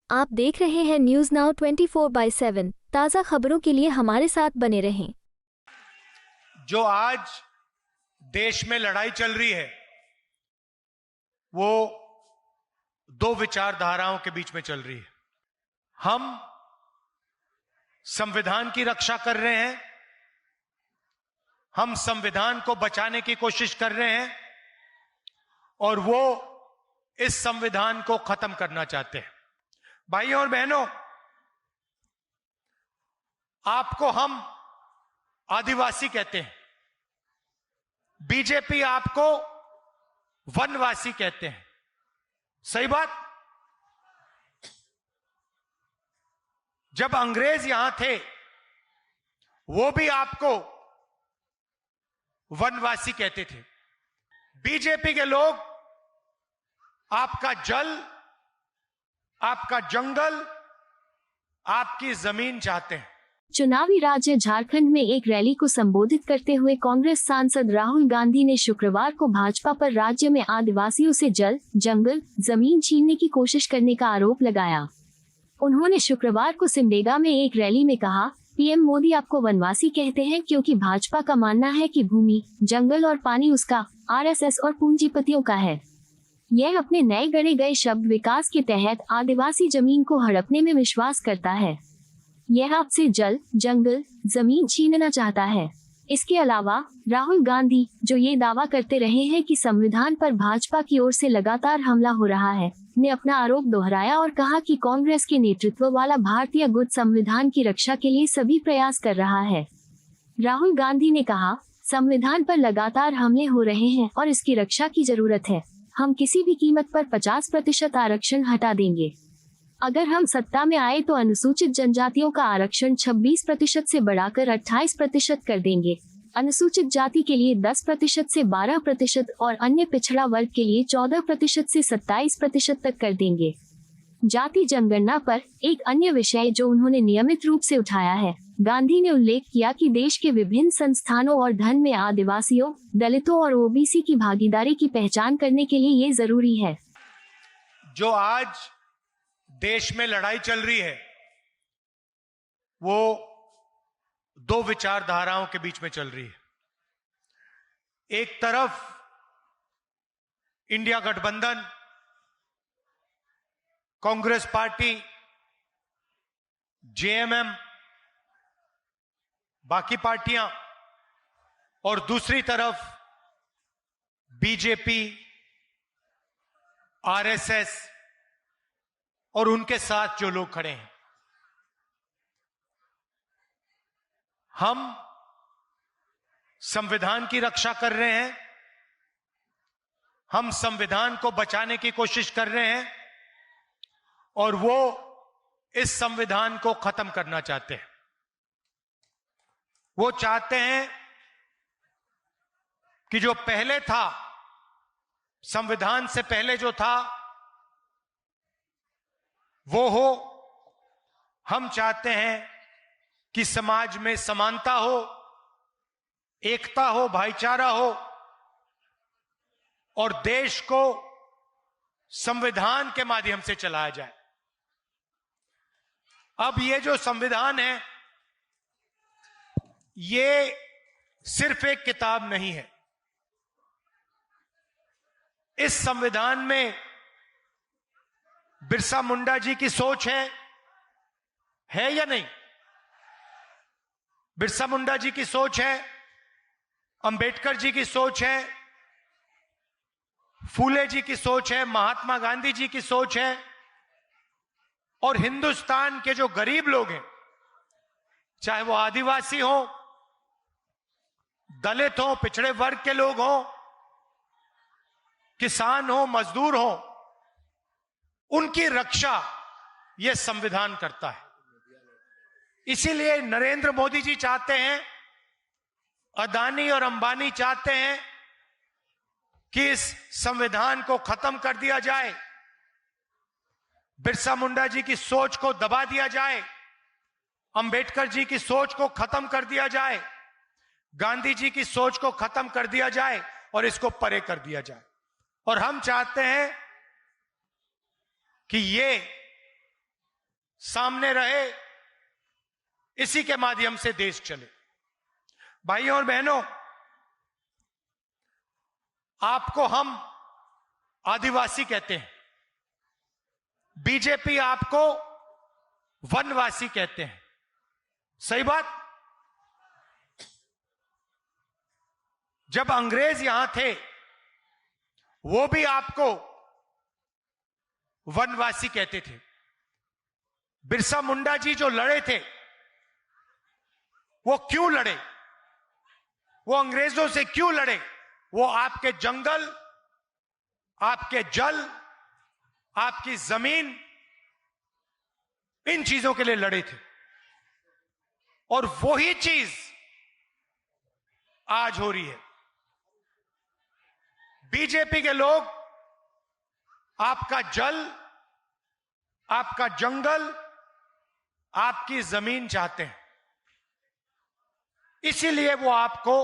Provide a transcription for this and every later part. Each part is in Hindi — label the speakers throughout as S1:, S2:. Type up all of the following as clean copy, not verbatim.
S1: आप देख रहे हैं न्यूज नाउ 24/7 ताज़ा खबरों के लिए हमारे साथ बने रहें।
S2: जो आज देश में लड़ाई चल रही है वो दो विचारधाराओं के बीच में चल रही है। हम संविधान की रक्षा कर रहे हैं, हम संविधान को बचाने की कोशिश कर रहे हैं और वो इस संविधान को खत्म करना चाहते हैं। भाइयों और बहनों, आपको हम आदिवासी कहते हैं, बीजेपी आपको वनवासी कहते हैं। सही बात? जब अंग्रेज यहां थे वो भी आपको वनवासी कहते थे। बीजेपी के लोग आपका जल, आपका जंगल, आपकी जमीन चाहते हैं।
S1: चुनावी राज्य झारखंड में एक रैली को संबोधित करते हुए कांग्रेस सांसद राहुल गांधी ने शुक्रवार को भाजपा पर राज्य में आदिवासियों से जल, जंगल, जमीन छीनने की कोशिश करने का आरोप लगाया। उन्होंने शुक्रवार को सिमडेगा में एक रैली में कहा, पीएम मोदी आपको वनवासी कहते हैं क्योंकि भाजपा का मानना है कि भूमि, जंगल और पानी उसका, आरएसएस और पूंजीपतियों का है। यह अपने नए गढ़े गए शब्द विकास के तहत आदिवासी जमीन को हड़पने में विश्वास करता है। यह आपसे जल, जंगल, जमीन छीनना चाहता है। इसके अलावा राहुल गांधी, जो ये दावा करते रहे हैं कि संविधान पर भाजपा की ओर से लगातार हमला हो रहा है, ने अपना आरोप दोहराया और कहा कि कांग्रेस के नेतृत्व वाला भारतीय गुट संविधान की रक्षा के लिए सभी प्रयास कर रहा है। राहुल गांधी ने कहा, संविधान पर लगातार हमले हो रहे हैं और इसकी रक्षा की जरूरत है। हम किसी भी कीमत पर 50% आरक्षण हटा देंगे। अगर हम सत्ता में आए तो अनुसूचित जनजातियों का आरक्षण 26% से बढ़ाकर 28% कर देंगे। अनुसूचित जाति के लिए 10% से 12% और अन्य पिछड़ा वर्ग के लिए 14% से 27% तक कर देंगे। जाति जनगणना पर एक अन्य विषय जो उन्होंने नियमित रूप से उठाया है, गांधी ने उल्लेख किया कि देश के विभिन्न संस्थानों और धन में आदिवासियों, दलितों और ओबीसी की भागीदारी की पहचान करने के लिए ये जरूरी है।
S2: जो आज देश में लड़ाई चल रही है वो दो विचारधाराओं के बीच में चल रही है। एक तरफ इंडिया गठबंधन, कांग्रेस पार्टी, जेएमएम, बाकी पार्टियां, और दूसरी तरफ बीजेपी, आरएसएस और उनके साथ जो लोग खड़े हैं। हम संविधान की रक्षा कर रहे हैं, हम संविधान को बचाने की कोशिश कर रहे हैं और वो इस संविधान को खत्म करना चाहते हैं। वो चाहते हैं कि जो पहले था, संविधान से पहले जो था वो हो। हम चाहते हैं कि समाज में समानता हो, एकता हो, भाईचारा हो और देश को संविधान के माध्यम से चलाया जाए। अब ये जो संविधान है ये सिर्फ एक किताब नहीं है। इस संविधान में बिरसा मुंडा जी की सोच है या नहीं? बिरसा मुंडा जी की सोच है, अंबेडकर जी की सोच है, फूले जी की सोच है, महात्मा गांधी जी की सोच है और हिंदुस्तान के जो गरीब लोग हैं, चाहे वो आदिवासी हो, दलित हो, पिछड़े वर्ग के लोग हो, किसान हो, मजदूर हो, उनकी रक्षा यह संविधान करता है। इसीलिए नरेंद्र मोदी जी चाहते हैं, अदानी और अंबानी चाहते हैं कि इस संविधान को खत्म कर दिया जाए, बिरसा मुंडा जी की सोच को दबा दिया जाए, अंबेडकर जी की सोच को खत्म कर दिया जाए, गांधी जी की सोच को खत्म कर दिया जाए और इसको परे कर दिया जाए। और हम चाहते हैं कि ये सामने रहे, इसी के माध्यम से देश चले। भाइयों और बहनों, आपको हम आदिवासी कहते हैं, बीजेपी आपको वनवासी कहते हैं। सही बात? जब अंग्रेज यहां थे, वो भी आपको वनवासी कहते थे। बिरसा मुंडा जी जो लड़े थे, वो क्यों लड़े? वो अंग्रेजों से क्यों लड़े? वो आपके जंगल, आपके जल, आपकी जमीन, इन चीजों के लिए लड़े थे। और वही चीज आज हो रही है। बीजेपी के लोग आपका जल, आपका जंगल, आपकी जमीन चाहते हैं। इसीलिए वो आपको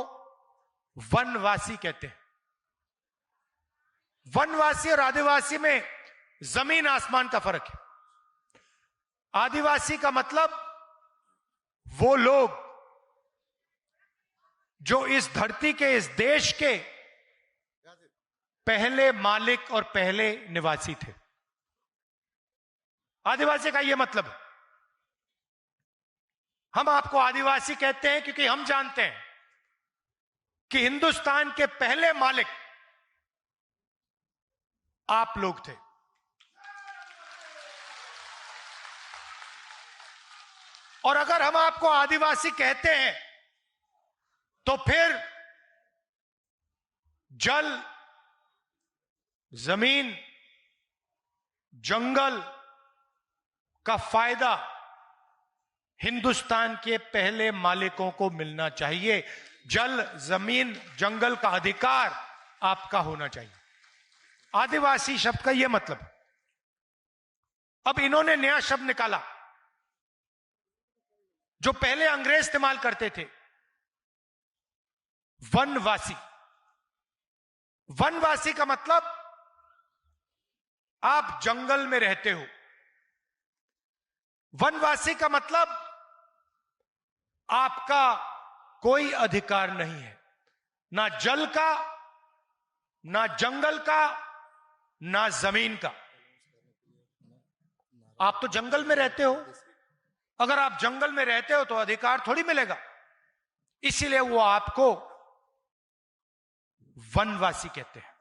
S2: वनवासी कहते हैं। वनवासी और आदिवासी में जमीन आसमान का फर्क है। आदिवासी का मतलब वो लोग जो इस धरती के, इस देश के पहले मालिक और पहले निवासी थे। आदिवासी का यह मतलब है। हम आपको आदिवासी कहते हैं क्योंकि हम जानते हैं कि हिंदुस्तान के पहले मालिक आप लोग थे। और अगर हम आपको आदिवासी कहते हैं तो फिर जल, जमीन, जंगल का फायदा हिंदुस्तान के पहले मालिकों को मिलना चाहिए। जल, जमीन, जंगल का अधिकार आपका होना चाहिए। आदिवासी शब्द का यह मतलब है। अब इन्होंने नया शब्द निकाला जो पहले अंग्रेज इस्तेमाल करते थे, वनवासी। वनवासी का मतलब आप जंगल में रहते हो। वनवासी का मतलब आपका कोई अधिकार नहीं है, ना जल का, ना जंगल का, ना जमीन का। आप तो जंगल में रहते हो। अगर आप जंगल में रहते हो तो अधिकार थोड़ी मिलेगा। इसीलिए वो आपको वनवासी कहते हैं,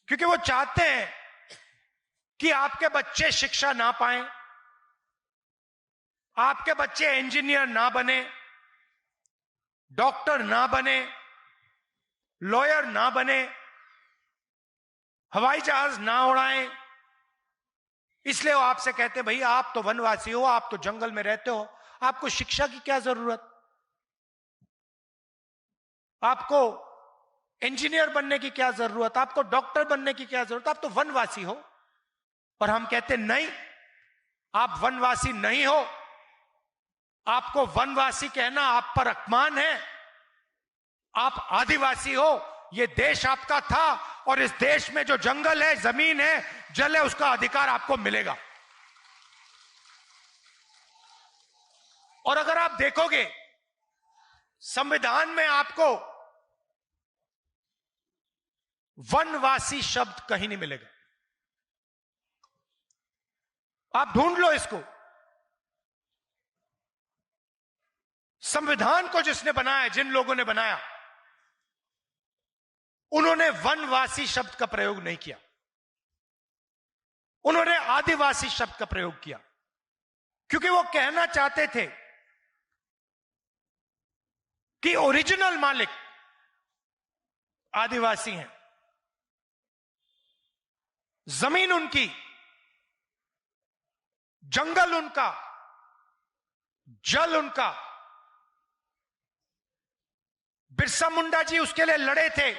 S2: क्योंकि वो चाहते हैं कि आपके बच्चे शिक्षा ना पाएं, आपके बच्चे इंजीनियर ना बने, डॉक्टर ना बने, लॉयर ना बने, हवाई जहाज ना उड़ाएं। इसलिए वो आपसे कहते हैं, भाई आप तो वनवासी हो, आप तो जंगल में रहते हो, आपको शिक्षा की क्या जरूरत, आपको इंजीनियर बनने की क्या जरूरत, आपको डॉक्टर बनने की क्या जरूरत, आप तो वनवासी हो। और हम कहते नहीं, आप वनवासी नहीं हो। आपको वनवासी कहना आप पर अपमान है। आप आदिवासी हो। यह देश आपका था और इस देश में जो जंगल है, जमीन है, जल है, उसका अधिकार आपको मिलेगा। और अगर आप देखोगे संविधान में आपको वनवासी शब्द कहीं नहीं मिलेगा। आप ढूंढ लो इसको। संविधान को जिसने बनाया, जिन लोगों ने बनाया, उन्होंने वनवासी शब्द का प्रयोग नहीं किया। उन्होंने आदिवासी शब्द का प्रयोग किया, क्योंकि वो कहना चाहते थे कि ओरिजिनल मालिक आदिवासी हैं। जमीन उनकी, जंगल उनका, जल उनका। बिरसा मुंडा जी उसके लिए लड़े थे।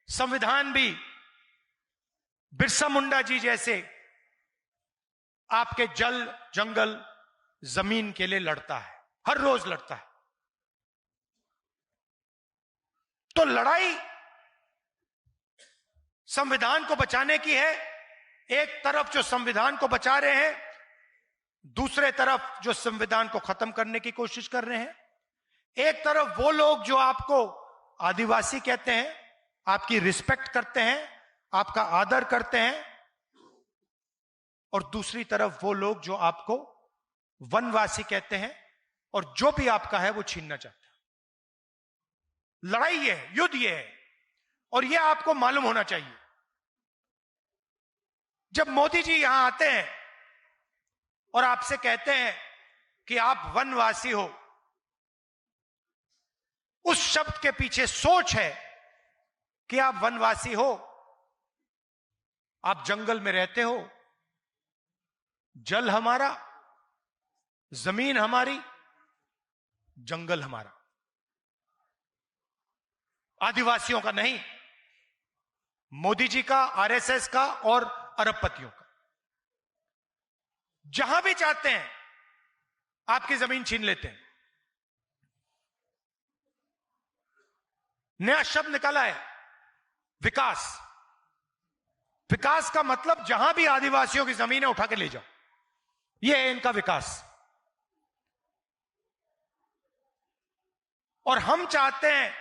S2: संविधान भी बिरसा मुंडा जी जैसे आपके जल, जंगल, जमीन के लिए लड़ता है, हर रोज लड़ता है। तो लड़ाई संविधान को बचाने की है। एक तरफ जो संविधान को बचा रहे हैं, दूसरे तरफ जो संविधान को खत्म करने की कोशिश कर रहे हैं, एक तरफ वो लोग जो आपको आदिवासी कहते हैं, आपकी रिस्पेक्ट करते हैं, आपका आदर करते हैं, और दूसरी तरफ वो लोग जो आपको वनवासी कहते हैं और जो भी आपका है वो छीनना चाहते हैं। लड़ाई ये है, युद्ध ये है, और ये आपको मालूम होना चाहिए। जब मोदी जी यहां आते हैं और आपसे कहते हैं कि आप वनवासी हो, उस शब्द के पीछे सोच है कि आप वनवासी हो, आप जंगल में रहते हो, जल हमारा, जमीन हमारी, जंगल हमारा, आदिवासियों का नहीं, मोदी जी का, आरएसएस का और अरबपतियों का। जहां भी चाहते हैं आपकी जमीन छीन लेते हैं। नया शब्द निकाला है, विकास। विकास का मतलब जहां भी आदिवासियों की जमीनें उठा के ले जाओ, यह है इनका विकास। और हम चाहते हैं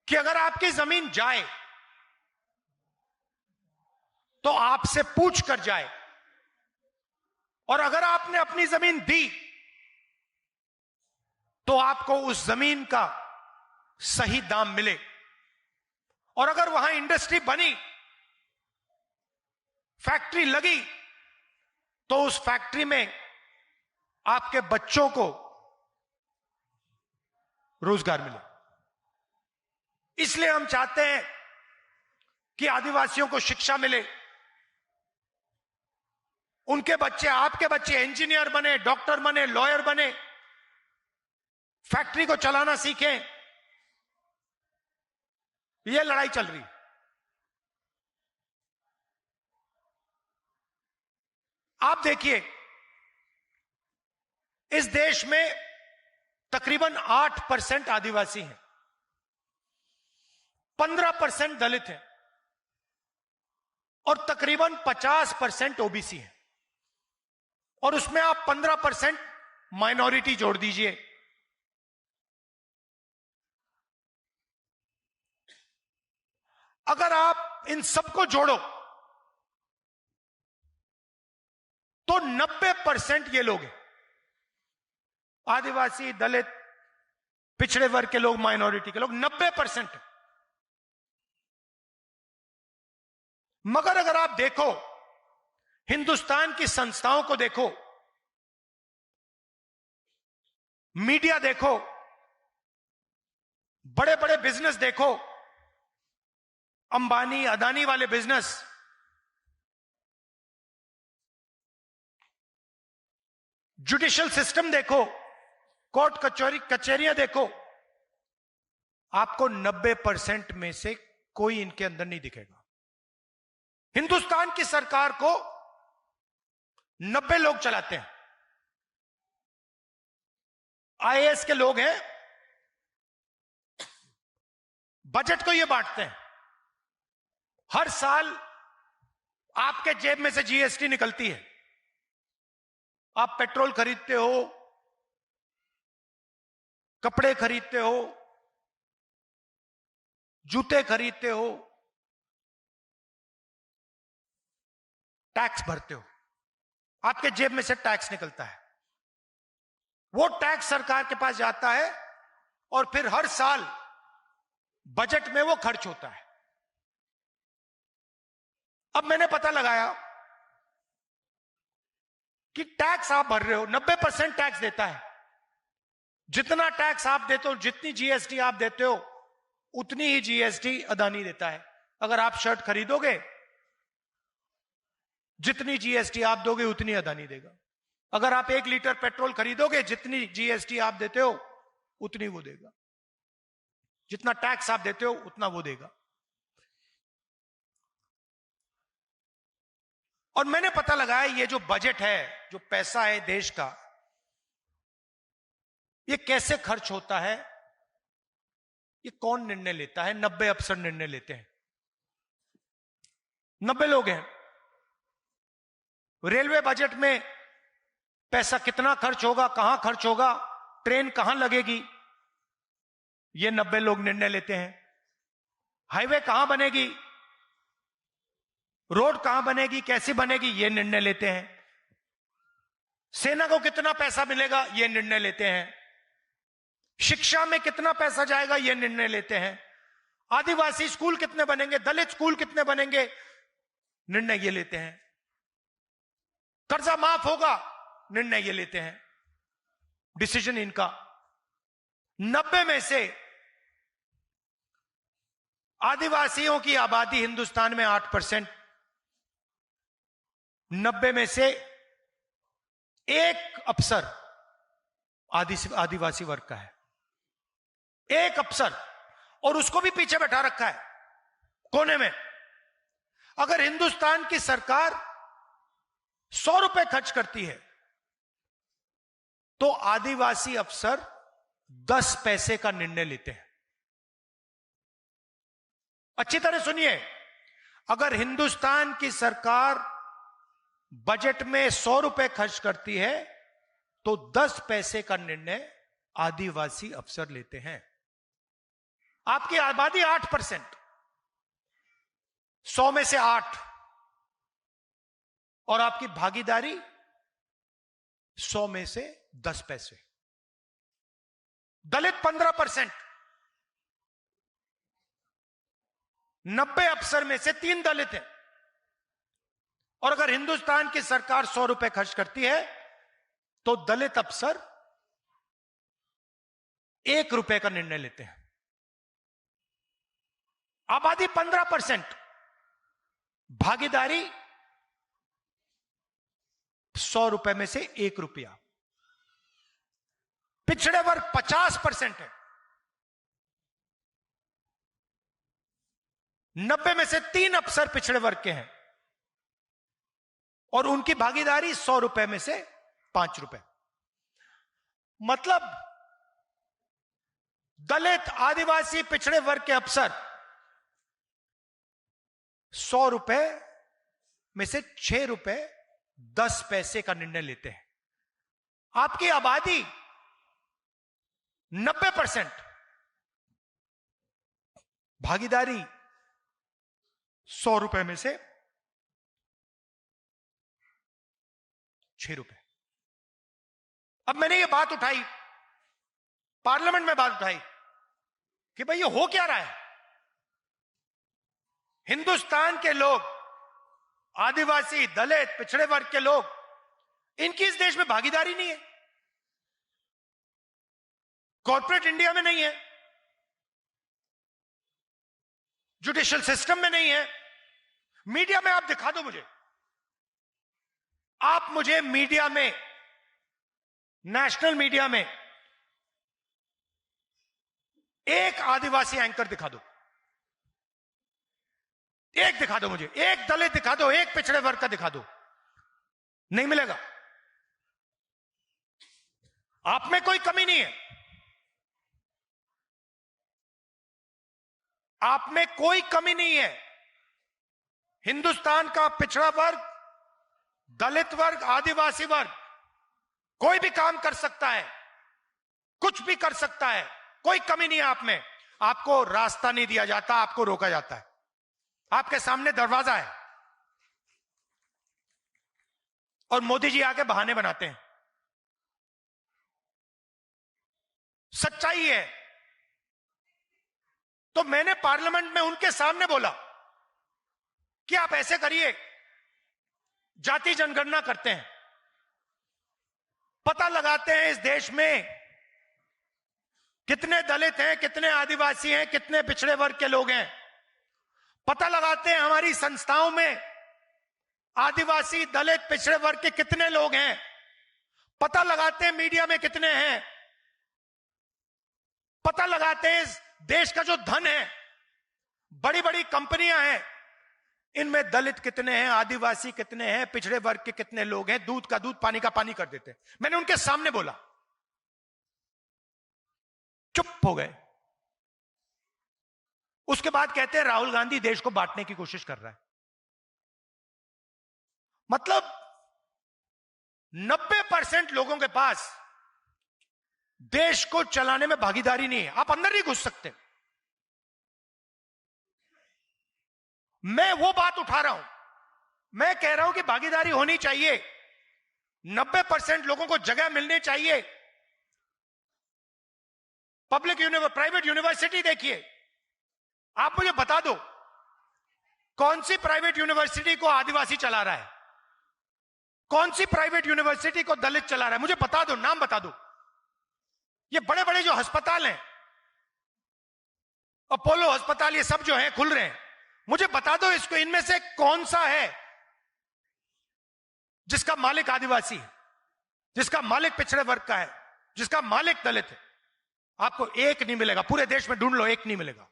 S2: कि अगर आपकी जमीन जाए तो आपसे पूछ कर जाए, और अगर आपने अपनी जमीन दी तो आपको उस जमीन का सही दाम मिले। और अगर वहां इंडस्ट्री बनी, फैक्ट्री लगी, तो उस फैक्ट्री में आपके बच्चों को रोजगार मिले। इसलिए हम चाहते हैं कि आदिवासियों को शिक्षा मिले, उनके बच्चे, आपके बच्चे इंजीनियर बने, डॉक्टर बने, लॉयर बने, फैक्ट्री को चलाना सीखें। यह लड़ाई चल रही है। आप देखिए, इस देश में तकरीबन 8% आदिवासी हैं, 15% दलित हैं और तकरीबन 50% ओबीसी हैं। और उसमें आप 15% माइनॉरिटी जोड़ दीजिए। अगर आप इन सबको जोड़ो तो 90% ये लोग हैं, आदिवासी, दलित, पिछड़े वर्ग के लोग, माइनॉरिटी के लोग, 90% है। मगर अगर आप देखो, हिंदुस्तान की संस्थाओं को देखो, मीडिया देखो, बड़े बड़े बिजनेस देखो, अंबानी, अदानी वाले बिजनेस, जुडिशियल सिस्टम देखो, कोर्ट कचहरियां देखो, आपको 90% में से कोई इनके अंदर नहीं दिखेगा। हिंदुस्तान की सरकार को 90 लोग चलाते हैं। आईएएस के लोग हैं, बजट को ये बांटते हैं। हर साल आपके जेब में से जीएसटी निकलती है। आप पेट्रोल खरीदते हो, कपड़े खरीदते हो, जूते खरीदते हो, टैक्स भरते हो, आपके जेब में से टैक्स निकलता है। वो टैक्स सरकार के पास जाता है और फिर हर साल बजट में वो खर्च होता है। अब मैंने पता लगाया कि टैक्स आप भर रहे हो, 90% टैक्स देता है। जितना टैक्स आप देते हो, जितनी जीएसटी आप देते हो, उतनी ही जीएसटी अदानी देता है। अगर आप शर्ट खरीदोगे, जितनी जीएसटी आप दोगे उतनी अदानी देगा। अगर आप 1 लीटर पेट्रोल खरीदोगे, जितनी जीएसटी आप देते हो उतनी वो देगा। जितना टैक्स आप देते हो उतना वो देगा। और मैंने पता लगाया, ये जो बजट है, जो पैसा है देश का, ये कैसे खर्च होता है, ये कौन निर्णय लेता है? 90 अफसर निर्णय लेते हैं। 90 लोग हैं। रेलवे बजट में पैसा कितना खर्च होगा, कहां खर्च होगा, ट्रेन कहां लगेगी, ये 90 लोग निर्णय लेते हैं। हाईवे कहां बनेगी, रोड कहां बनेगी, कैसी बनेगी, ये निर्णय लेते हैं। सेना को कितना पैसा मिलेगा, ये निर्णय लेते हैं। शिक्षा में कितना पैसा जाएगा, ये निर्णय लेते हैं। आदिवासी स्कूल कितने बनेंगे, दलित स्कूल कितने बनेंगे, निर्णय ये लेते हैं। कर्जा माफ होगा, निर्णय ये लेते हैं। डिसीजन इनका। 90 में से आदिवासियों की आबादी हिंदुस्तान में 8%। 90 में से एक अफसर आदिवासी वर्ग का है, एक अफसर, और उसको भी पीछे बैठा रखा है कोने में। अगर हिंदुस्तान की सरकार 100 रुपए खर्च करती है तो आदिवासी अफसर 10 पैसे का निर्णय लेते हैं। अच्छी तरह सुनिए, अगर हिंदुस्तान की सरकार बजट में 100 रुपए खर्च करती है तो 10 पैसे का निर्णय आदिवासी अफसर लेते हैं। आपकी आबादी 8%, 100 में से 8, और आपकी भागीदारी 100 में से 10 पैसे। दलित 15%, 90 अफसर में से 3 दलित हैं। और अगर हिंदुस्तान की सरकार 100 रुपए खर्च करती है तो दलित अफसर 1 रुपए का निर्णय लेते हैं। आबादी 15%, भागीदारी 100 रुपए में से 1 रुपया। पिछड़े वर्ग 50% है, 90 में से 3 अफसर पिछड़े वर्ग के हैं और उनकी भागीदारी 100 रुपए में से 5 रुपए। मतलब दलित, आदिवासी, पिछड़े वर्ग के अफसर 100 रुपए में से 6 रुपए 10 पैसे का निर्णय लेते हैं। आपकी आबादी 90%, भागीदारी 100 रुपए में से 6 रुपए। अब मैंने ये बात उठाई, पार्लियामेंट में बात उठाई कि भाई ये हो क्या रहा है। हिंदुस्तान के लोग, आदिवासी, दलित, पिछड़े वर्ग के लोग, इनकी इस देश में भागीदारी नहीं है, कॉर्पोरेट इंडिया में नहीं है, जुडिशियल सिस्टम में नहीं है। मीडिया में आप दिखा दो मुझे, आप मुझे मीडिया में, नेशनल मीडिया में एक आदिवासी एंकर दिखा दो, एक दिखा दो मुझे, एक दलित दिखा दो, एक पिछड़े वर्ग का दिखा दो, नहीं मिलेगा। आप में कोई कमी नहीं है, आप में कोई कमी नहीं है। हिंदुस्तान का पिछड़ा वर्ग, दलित वर्ग, आदिवासी वर्ग कोई भी काम कर सकता है, कुछ भी कर सकता है, कोई कमी नहीं है आप में। आपको रास्ता नहीं दिया जाता, आपको रोका जाता है। आपके सामने दरवाजा है और मोदी जी आके बहाने बनाते हैं। सच्चाई है। तो मैंने पार्लियामेंट में उनके सामने बोला कि आप ऐसे करिए, जाति जनगणना करते हैं, पता लगाते हैं इस देश में कितने दलित हैं, कितने आदिवासी हैं, कितने पिछड़े वर्ग के लोग हैं। पता लगाते हैं हमारी संस्थाओं में आदिवासी, दलित, पिछड़े वर्ग के कितने लोग हैं। पता लगाते हैं मीडिया में कितने हैं। पता लगाते हैं इस देश का जो धन है, बड़ी बड़ी कंपनियां हैं, इनमें दलित कितने हैं, आदिवासी कितने हैं, पिछड़े वर्ग के कितने लोग हैं। दूध का दूध, पानी का पानी कर देते हैं। मैंने उनके सामने बोला, चुप हो गए। उसके बाद कहते हैं राहुल गांधी देश को बांटने की कोशिश कर रहा है। मतलब 90% लोगों के पास देश को चलाने में भागीदारी नहीं है। आप अंदर नहीं घुस सकते। मैं वो बात उठा रहा हूं, मैं कह रहा हूं कि भागीदारी होनी चाहिए, 90% लोगों को जगह मिलनी चाहिए। प्राइवेट यूनिवर्सिटी देखिए, आप मुझे बता दो कौन सी प्राइवेट यूनिवर्सिटी को आदिवासी चला रहा है, कौन सी प्राइवेट यूनिवर्सिटी को दलित चला रहा है, मुझे बता दो, नाम बता दो। ये बड़े बड़े जो अस्पताल हैं, अपोलो अस्पताल, ये सब जो हैं खुल रहे हैं, मुझे बता दो इसको, इनमें से कौन सा है जिसका मालिक आदिवासी है, जिसका मालिक पिछड़े वर्ग का है, जिसका मालिक दलित है। आपको एक नहीं मिलेगा, पूरे देश में ढूंढ लो, एक नहीं मिलेगा।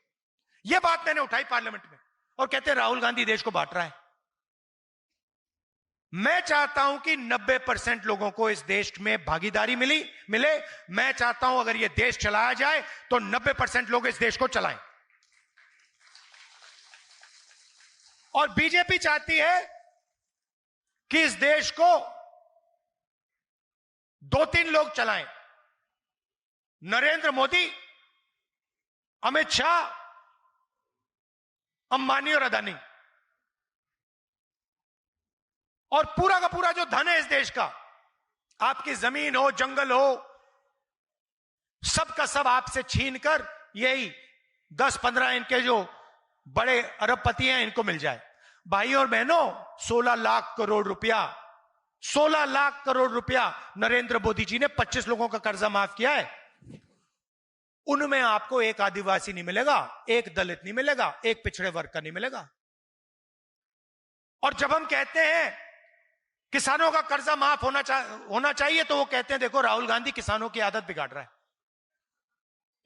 S2: यह बात मैंने उठाई पार्लियामेंट में, और कहते हैं राहुल गांधी देश को बांट रहा है। मैं चाहता हूं कि 90% लोगों को इस देश में भागीदारी मिले। मैं चाहता हूं अगर यह देश चलाया जाए तो 90% लोग इस देश को चलाएं। और बीजेपी चाहती है कि इस देश को 2-3 लोग चलाएं, नरेंद्र मोदी, अमित शाह, अंबानी और अदानी। और पूरा का पूरा जो धन है इस देश का, आपकी जमीन हो, जंगल हो, सब का सब आपसे छीनकर यही 10-15 इनके जो बड़े अरबपति हैं इनको मिल जाए। भाई और बहनों, 16 लाख करोड़ रुपया, 16 लाख करोड़ रुपया नरेंद्र मोदी जी ने 25 लोगों का कर्जा माफ किया है। उनमें आपको एक आदिवासी नहीं मिलेगा, एक दलित नहीं मिलेगा, एक पिछड़े वर्ग का नहीं मिलेगा। और जब हम कहते हैं किसानों का कर्जा माफ होना चाहिए, तो वो कहते हैं देखो राहुल गांधी किसानों की आदत बिगाड़ रहा है,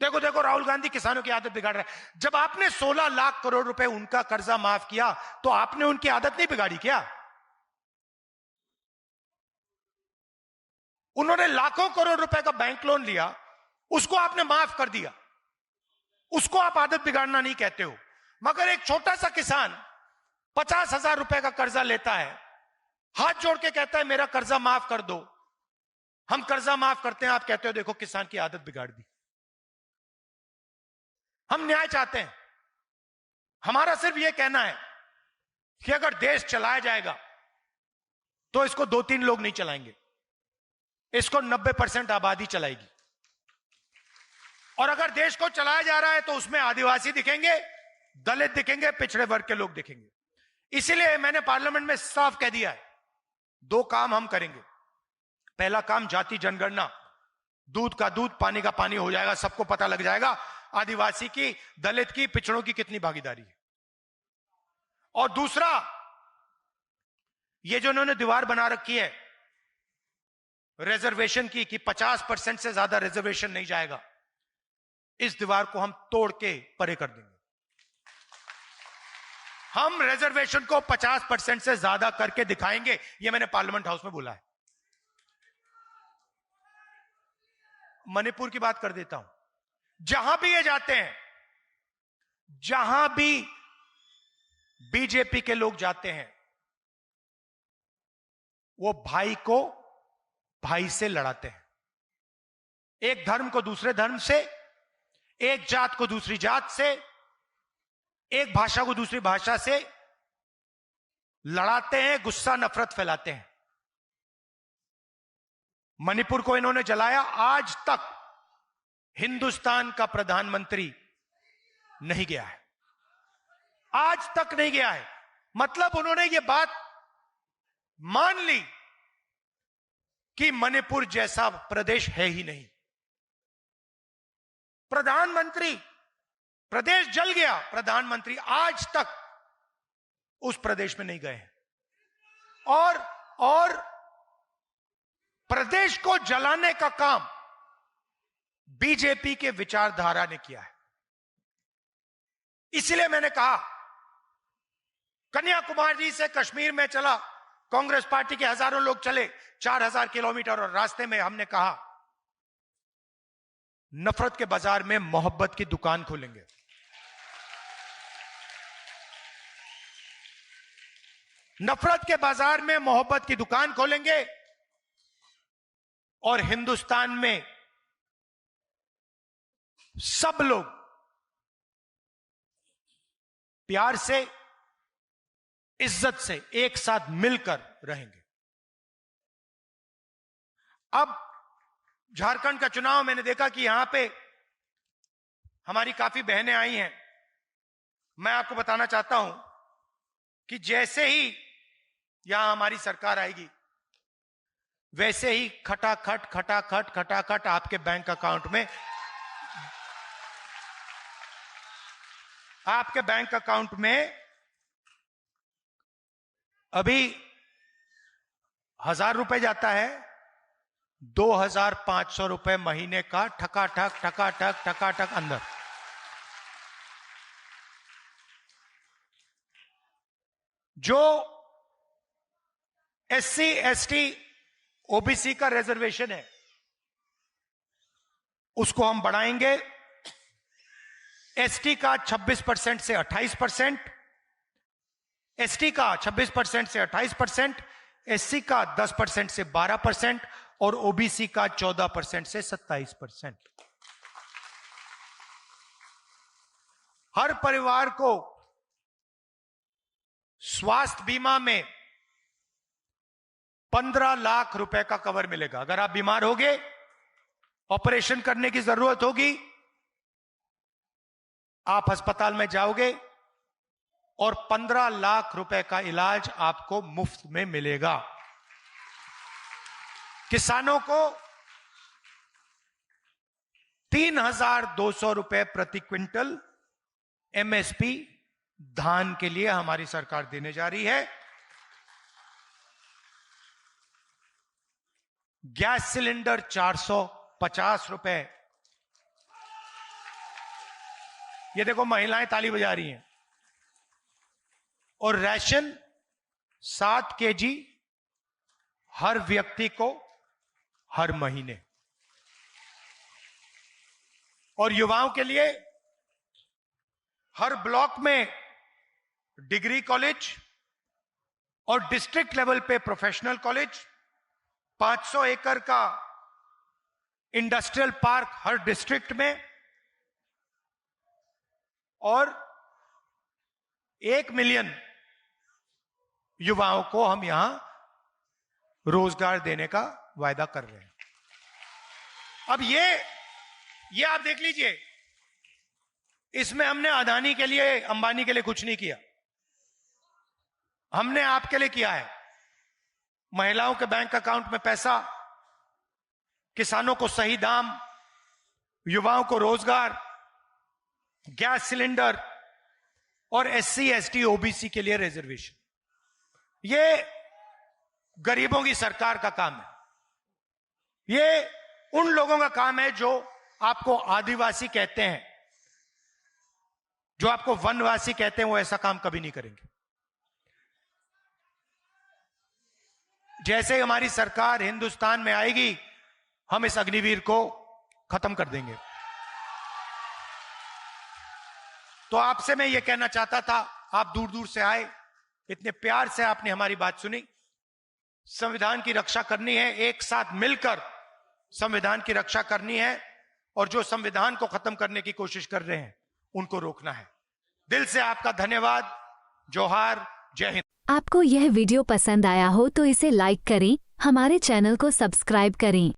S2: देखो राहुल गांधी किसानों की आदत बिगाड़ रहा है। जब आपने 16 लाख करोड़ रुपए उनका कर्जा माफ किया, तो आपने उनकी आदत नहीं बिगाड़ी क्या? उन्होंने लाखों करोड़ रुपए का बैंक लोन लिया, उसको आपने माफ कर दिया, उसको आप आदत बिगाड़ना नहीं कहते हो। मगर एक छोटा सा किसान 50,000 रुपए का कर्जा लेता है, हाथ जोड़ के कहता है मेरा कर्जा माफ कर दो, हम कर्जा माफ करते हैं, आप कहते हो देखो किसान की आदत बिगाड़ दी। हम न्याय चाहते हैं। हमारा सिर्फ यह कहना है कि अगर देश चलाया जाएगा तो इसको 2-3 लोग नहीं चलाएंगे, इसको 90% आबादी चलाएगी। और अगर देश को चलाया जा रहा है तो उसमें आदिवासी दिखेंगे, दलित दिखेंगे, पिछड़े वर्ग के लोग दिखेंगे। इसीलिए मैंने पार्लियामेंट में साफ कह दिया है, 2 काम हम करेंगे। पहला काम जाति जनगणना, दूध का दूध, पानी का पानी हो जाएगा, सबको पता लग जाएगा आदिवासी की, दलित की, पिछड़ों की कितनी भागीदारी है। और दूसरा, ये जो उन्होंने दीवार बना रखी है रिजर्वेशन की कि 50% से ज्यादा रिजर्वेशन नहीं जाएगा, इस दीवार को हम तोड़ के परे कर देंगे। हम रिजर्वेशन को 50% से ज्यादा करके दिखाएंगे, यह मैंने पार्लियामेंट हाउस में बोला है। मणिपुर की बात कर देता हूं। जहां भी ये जाते हैं, जहां भी बीजेपी के लोग जाते हैं, वो भाई को भाई से लड़ाते हैं, एक धर्म को दूसरे धर्म से, एक जात को दूसरी जात से, एक भाषा को दूसरी भाषा से लड़ाते हैं, गुस्सा नफरत फैलाते हैं। मणिपुर को इन्होंने जलाया, आज तक हिंदुस्तान का प्रधानमंत्री नहीं गया है, आज तक नहीं गया है। मतलब उन्होंने ये बात मान ली कि मणिपुर जैसा प्रदेश है ही नहीं। प्रधानमंत्री, प्रदेश जल गया, प्रधानमंत्री आज तक उस प्रदेश में नहीं गए हैं। और प्रदेश को जलाने का काम बीजेपी के विचारधारा ने किया है। इसलिए मैंने कहा, कन्याकुमारी से कश्मीर में चला, कांग्रेस पार्टी के हजारों लोग चले 4000 किलोमीटर, और रास्ते में हमने कहा नफरत के बाजार में मोहब्बत की दुकान खोलेंगे। नफरत के बाजार में मोहब्बत की दुकान खोलेंगे। और हिंदुस्तान में सब लोग प्यार से, इज्जत से एक साथ मिलकर रहेंगे। अब झारखंड का चुनाव मैंने देखा कि यहां पे हमारी काफी बहनें आई हैं। मैं आपको बताना चाहता हूं कि जैसे ही यहां हमारी सरकार आएगी, वैसे ही खटाखट खटाखट खटाखट आपके बैंक अकाउंट में, आपके बैंक अकाउंट में अभी 1,000 रुपए जाता है, 2,500 रुपए महीने का ठकाठक ठकाठक ठकाठक अंदर। जो SC ST OBC का रिजर्वेशन है उसको हम बढ़ाएंगे। ST का 26% से 28%, ST का 26% से 28%, SC का 10% से 12% और OBC का 14% से 27%। हर परिवार को स्वास्थ्य बीमा में 15 लाख रुपए का कवर मिलेगा। अगर आप बीमार होगे, ऑपरेशन करने की जरूरत होगी, आप अस्पताल में जाओगे और 15 लाख रुपए का इलाज आपको मुफ्त में मिलेगा। किसानों को 3,200 रुपए प्रति क्विंटल MSP धान के लिए हमारी सरकार देने जा रही है। गैस सिलेंडर 450 रुपए। ये देखो महिलाएं ताली बजा रही हैं। और राशन 7 kg हर व्यक्ति को हर महीने। और युवाओं के लिए हर ब्लॉक में डिग्री कॉलेज और डिस्ट्रिक्ट लेवल पे प्रोफेशनल कॉलेज, 500 एकड़ का इंडस्ट्रियल पार्क हर डिस्ट्रिक्ट में और 1 मिलियन युवाओं को हम यहां रोजगार देने का वायदा कर रहे हैं। अब ये आप देख लीजिए, इसमें हमने अदानी के लिए, अंबानी के लिए कुछ नहीं किया, हमने आपके लिए किया है। महिलाओं के बैंक अकाउंट में पैसा, किसानों को सही दाम, युवाओं को रोजगार, गैस सिलेंडर और SC ST OBC के लिए रिजर्वेशन। ये गरीबों की सरकार का काम है। ये उन लोगों का काम है जो आपको आदिवासी कहते हैं, जो आपको वनवासी कहते हैं। वो ऐसा काम कभी नहीं करेंगे। जैसे ही हमारी सरकार हिंदुस्तान में आएगी, हम इस अग्निवीर को खत्म कर देंगे। तो आपसे मैं ये कहना चाहता था, आप दूर दूर से आए, इतने प्यार से आपने हमारी बात सुनी। संविधान की रक्षा करनी है, एक साथ मिलकर संविधान की रक्षा करनी है, और जो संविधान को खत्म करने की कोशिश कर रहे हैं उनको रोकना है। दिल से आपका धन्यवाद। जोहार, जय हिंद।
S1: आपको यह वीडियो पसंद आया हो तो इसे लाइक करें, हमारे चैनल को सब्सक्राइब करें।